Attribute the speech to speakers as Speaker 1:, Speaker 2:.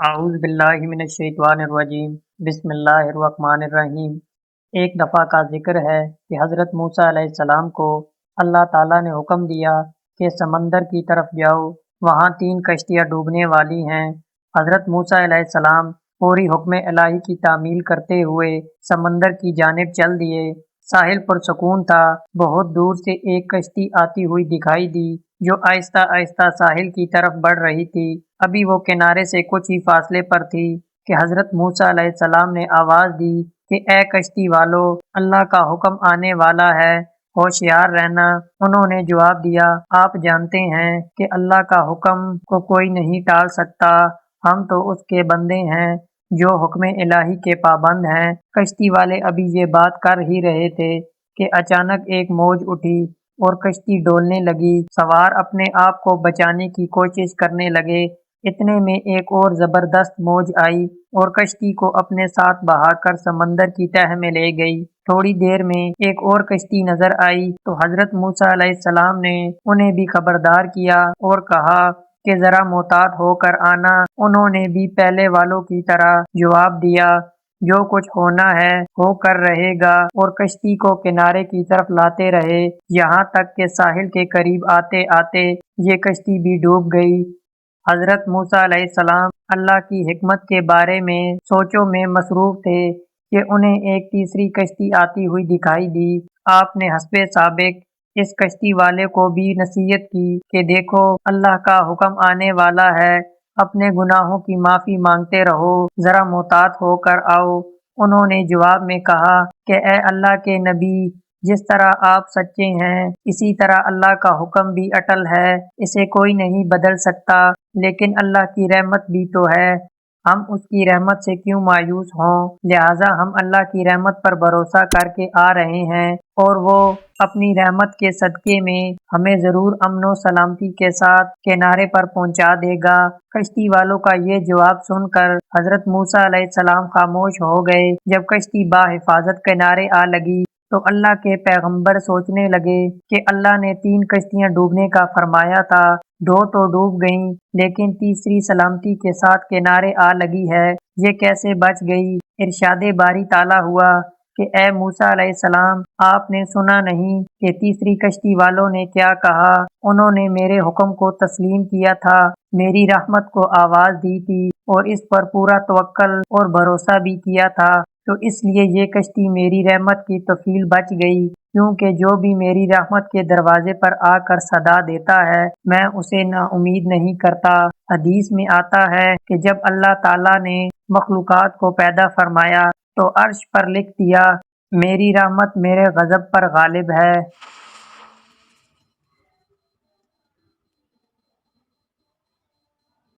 Speaker 1: اعوذ باللہ من الشیطان الرجیم بسم اللہ الرحمن الرحیم۔ ایک دفعہ کا ذکر ہے کہ حضرت موسیٰ علیہ السلام کو اللہ تعالیٰ نے حکم دیا کہ سمندر کی طرف جاؤ، وہاں 3 کشتیاں ڈوبنے والی ہیں۔ حضرت موسیٰ علیہ السلام پوری حکم الہی کی تعمیل کرتے ہوئے سمندر کی جانب چل دیے۔ ساحل پرسکون تھا۔ بہت دور سے ایک کشتی آتی ہوئی دکھائی دی جو آہستہ آہستہ ساحل کی طرف بڑھ رہی تھی۔ ابھی وہ کنارے سے کچھ ہی فاصلے پر تھی کہ حضرت موسیٰ علیہ السلام نے آواز دی کہ اے کشتی والو، اللہ کا حکم آنے والا ہے، ہوشیار رہنا۔ انہوں نے جواب دیا، آپ جانتے ہیں کہ اللہ کا حکم کو کوئی نہیں ٹال سکتا، ہم تو اس کے بندے ہیں جو حکم الہی کے پابند ہیں۔ کشتی والے ابھی یہ بات کر ہی رہے تھے کہ اچانک ایک موج اٹھی اور کشتی ڈولنے لگی۔ سوار اپنے آپ کو بچانے کی کوشش کرنے لگے۔ اتنے میں ایک اور زبردست موج آئی اور کشتی کو اپنے ساتھ بہا کر سمندر کی تہہ میں لے گئی۔ تھوڑی دیر میں ایک اور کشتی نظر آئی تو حضرت موسیٰ علیہ السلام نے انہیں بھی خبردار کیا اور کہا کہ ذرا محتاط ہو کر آنا۔ انہوں نے بھی پہلے والوں کی طرح جواب دیا، جو کچھ ہونا ہے ہو کر رہے گا، اور کشتی کو کنارے کی طرف لاتے رہے، یہاں تک کہ ساحل کے قریب آتے آتے یہ کشتی بھی ڈوب گئی۔ حضرت موسیٰ علیہ السلام اللہ کی حکمت کے بارے میں سوچوں میں مصروف تھے کہ انہیں ایک تیسری کشتی آتی ہوئی دکھائی دی۔ آپ نے حسب سابق اس کشتی والے کو بھی نصیحت کی کہ دیکھو، اللہ کا حکم آنے والا ہے، اپنے گناہوں کی معافی مانگتے رہو، ذرا محتاط ہو کر آؤ۔ انہوں نے جواب میں کہا کہ اے اللہ کے نبی، جس طرح آپ سچے ہیں اسی طرح اللہ کا حکم بھی اٹل ہے، اسے کوئی نہیں بدل سکتا، لیکن اللہ کی رحمت بھی تو ہے، ہم اس کی رحمت سے کیوں مایوس ہوں؟ لہٰذا ہم اللہ کی رحمت پر بھروسہ کر کے آ رہے ہیں اور وہ اپنی رحمت کے صدقے میں ہمیں ضرور امن و سلامتی کے ساتھ کنارے پر پہنچا دے گا۔ کشتی والوں کا یہ جواب سن کر حضرت موسیٰ علیہ السلام خاموش ہو گئے۔ جب کشتی بحفاظت کنارے آ لگی تو اللہ کے پیغمبر سوچنے لگے کہ اللہ نے 3 کشتیاں ڈوبنے کا فرمایا تھا، 2 تو ڈوب گئیں، لیکن تیسری سلامتی کے ساتھ کنارے آ لگی ہے، یہ کیسے بچ گئی؟ ارشاد باری تعالیٰ ہوا کہ اے موسیٰ علیہ السلام، آپ نے سنا نہیں کہ تیسری کشتی والوں نے کیا کہا؟ انہوں نے میرے حکم کو تسلیم کیا تھا، میری رحمت کو آواز دی تھی اور اس پر پورا توکل اور بھروسہ بھی کیا تھا، تو اس لیے یہ کشتی میری رحمت کی طفیل بچ گئی، کیونکہ جو بھی میری رحمت کے دروازے پر آ کر صدا دیتا ہے میں اسے نا امید نہیں کرتا۔ حدیث میں آتا ہے کہ جب اللہ تعالیٰ نے مخلوقات کو پیدا فرمایا تو عرش پر لکھ دیا، میری رحمت میرے غضب پر غالب ہے۔